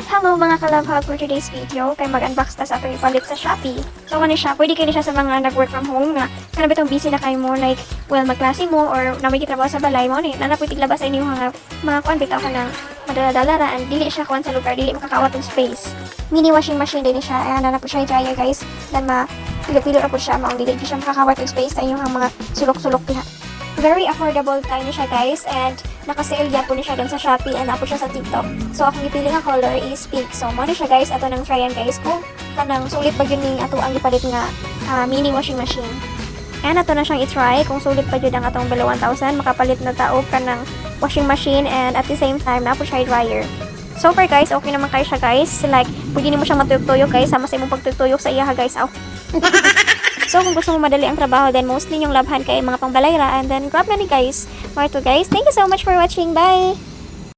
Hello mga ka-love for today's video, kay mag-unbox ta sa ato ipalit sa Shopee. So ano siya, pwede kayo siya sa mga nag-work from home nga kanang bitong busy na kayo mo, like, well, magklase mo or na may trabaho sa balay mo, na pwede labas sa inyo mga kuan bitaw ka ng madala-dala and dili siya kuan sa lugar, dili makakawat ng space. Mini washing machine din siya, ayan na po siya dryer guys, then pilo-pilo na po siya, maong dili siya makakawat ng space sa inyong mga sulok-sulok diha. Very affordable tayo niya siya guys, and naka-sale yan po niya siya dun sa Shopee and na po siya sa TikTok. So akong ipili nga color is pink. So mo siya guys, ato nang tryan guys kung kanang sulit pa yun ato ang ipalit nga mini washing machine. And ato na siyang i-try kung sulit pa yun ang atong below 1,000, makapalit na taog ka ng washing machine and at the same time na po siya dryer. So far guys, okay naman kayo siya guys. Like, pwede mo siyang matuyok-tuyok guys, sama sa imong pagtuyok sa iya guys. So kung gusto mo madali ang trabaho, then mostly yung labhan kay mga pangbalayra, and then grab na ni guys. More to guys. Thank you so much for watching. Bye!